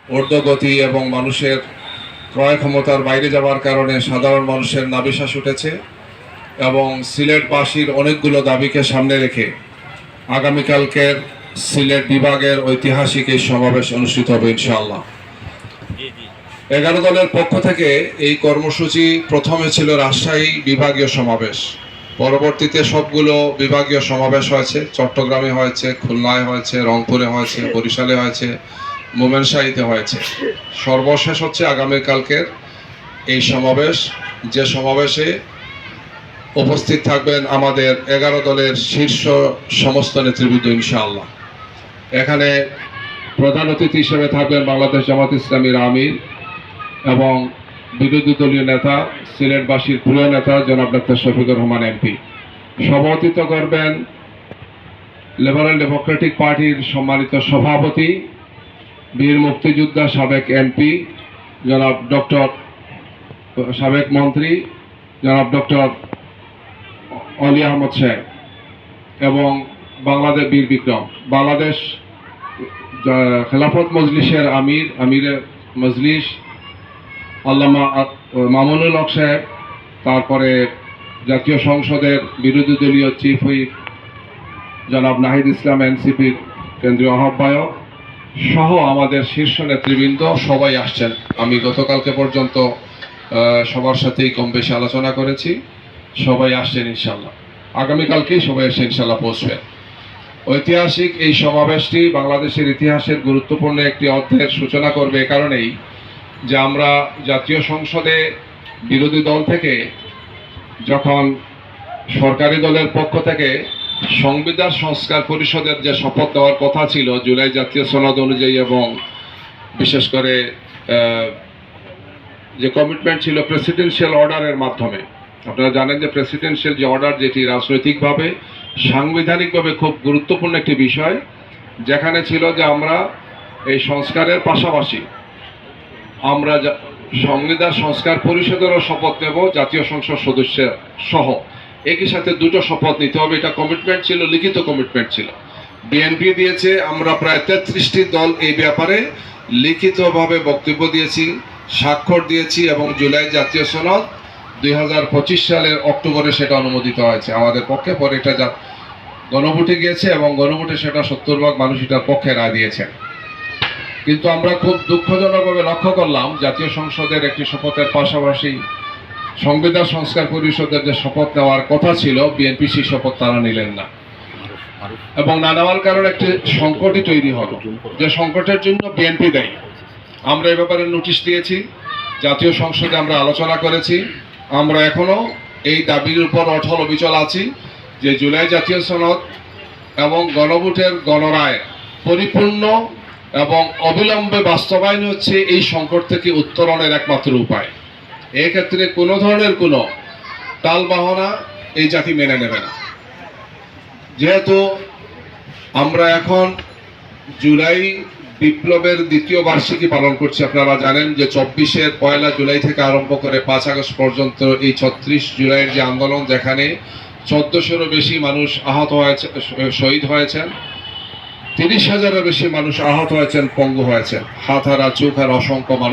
ঊর্ধ্বগতি এবং মানুষের ক্রয় ক্ষমতার বাইরে যাওয়ার কারণে সাধারণ মানুষের নাভিশ্বাস উঠেছে এবং সিলেটবাসীর অনেকগুলো দাবিকে সামনে রেখে আগামীকালকের সিলেট বিভাগের ঐতিহাসিক এই সমাবেশ অনুষ্ঠিত হবে ইনশাআল্লাহ। 11 দলের পক্ষ থেকে এই কর্মসূচি প্রথমে ছিল রাজশাহী বিভাগীয় সমাবেশ, পরবর্তীতে সবগুলো বিভাগীয় সমাবেশ হয়েছে। চট্টগ্রামে হয়েছে, খুলনায় হয়েছে, রংপুরে হয়েছে, বরিশালে হয়েছে, মোমেনশাহীতে হয়েছে। সর্বশেষ হচ্ছে আগামীকালকের এই সমাবেশ, যে সমাবেশে উপস্থিত থাকবেন আমাদের 11 দলের শীর্ষ সমস্ত নেতৃবৃন্দ ইনশাআল্লাহ। এখানে প্রধান অতিথি হিসেবে থাকবেন বাংলাদেশ জামাত ইসলামীর আমির এবং বিরোধী দলীয় নেতা, সিলেটবাসীর প্রিয় নেতা জনাব ডক্টর শফিকুর রহমান এমপি। সভাপতিত্ব করবেন লিবারেল ডেমোক্রেটিক পার্টির সম্মানিত সভাপতি, বীর মুক্তিযোদ্ধা, সাবেক এমপি জনাব ডক্টর, সাবেক মন্ত্রী জনাব ডক্টর অলি আহমদ সাহেব এবং বাংলাদেশ বীর বিক্রম, বাংলাদেশ খেলাফত মজলিসের আমিরে মজলিস আল্লামা মামুনুল হক সাহেব, তারপরে জাতীয় সংসদের বিরোধী দলীয় চিফ হুইপ জনাব নাহিদ ইসলাম এনসিপির কেন্দ্রীয় আহ্বায়ক সহ আমাদের শীর্ষ নেতৃবৃন্দ সবাই আসছেন। আমি গতকালকে পর্যন্ত সবার সাথেই কম বেশি আলোচনা করেছি, সবাই আসছেন ইনশাল্লাহ। আগামীকালকেই সবাই এসে ইনশাল্লাহ পৌঁছবেন। ঐতিহাসিক এই সমাবেশটি বাংলাদেশের ইতিহাসের গুরুত্বপূর্ণ একটি অধ্যায়ের সূচনা করবে এ কারণেই যে আমরা জাতীয় সংসদে বিরোধী দল থেকে যখন সরকারি দলের পক্ষ থেকে সংবিধান সংস্কার পরিষদের যে শপথ দেওয়ার কথা ছিল জুলাই জাতীয় সনদ অনুযায়ী এবং বিশেষ করে যে কমিটমেন্ট ছিল প্রেসিডেন্সিয়াল অর্ডারের মাধ্যমে, আপনারা জানেন যে প্রেসিডেন্সিয়াল যে অর্ডার, যেটি রাজনৈতিকভাবে সাংবিধানিকভাবে খুব গুরুত্বপূর্ণ একটি বিষয়, যেখানে ছিল যে আমরা এই সংস্কারের পাশাপাশি আমরা সংবিধান সংস্কার পরিষদেরও শপথ নেব, জাতীয় সংসদ সদস্য সহ একই সাথে দুটো শপথ নিতে হবে। এটা কমিটমেন্ট ছিল, লিখিত কমিটমেন্ট ছিল। বিএনপি দিয়েছে, আমরা প্রায় 33টি দল এই ব্যাপারে লিখিতভাবে বক্তব্য দিয়েছি, স্বাক্ষর দিয়েছি এবং জুলাই জাতীয় সনদ 2025 সালের অক্টোবরে সেটা অনুমোদিত হয়েছে আমাদের পক্ষে। পরে এটা গণভোটে গিয়েছে এবং গণভোটে সেটা 70% মানুষ এটার পক্ষে রায় দিয়েছেন। কিন্তু আমরা খুব দুঃখজনকভাবে লক্ষ্য করলাম জাতীয় সংসদের একটি শপথের পাশাপাশি সংবিধান সংস্কার পরিষদের যে শপথ নেওয়ার কথা ছিল, বিএনপি সেই শপথ তারা নিলেন না এবং না নেওয়ার কারণে একটি সংকটই তৈরি হলো, যে সংকটের জন্য বিএনপি দায়ী। আমরা এ ব্যাপারে নোটিশ দিয়েছি, জাতীয় সংসদে আমরা আলোচনা করেছি। আমরা এখনো এই দাবির উপর অটল অবিচল আছি যে জুলাই জাতীয় সনদ এবং গণভোটের গণরায় পরিপূর্ণ এবং অবিলম্বে বাস্তবায়ন হচ্ছে এই সংকট থেকে উত্তরণের একমাত্র উপায়। এক্ষেত্রে কোনো ধরনের কোনো টালবাহনা এই জাতি মেনে নেবে না। যেহেতু আমরা এখন জুলাই বিপ্লবের দ্বিতীয় বার্ষিকী পালন করছি, আপনারা জানেন যে 24-এর 1 জুলাই থেকে আরম্ভ করে 5 আগস্ট পর্যন্ত এই 36 জুলাইয়ের যে আন্দোলন, যেখানে 1400-এরও বেশি মানুষ আহত হয়েছে, শহীদ হয়েছেন, 30,000-এরও বেশি মানুষ আহত হয়েছেন, পঙ্গু হয়েছেন, হাত হারা, চোখ হারা অসংখ্য মানুষ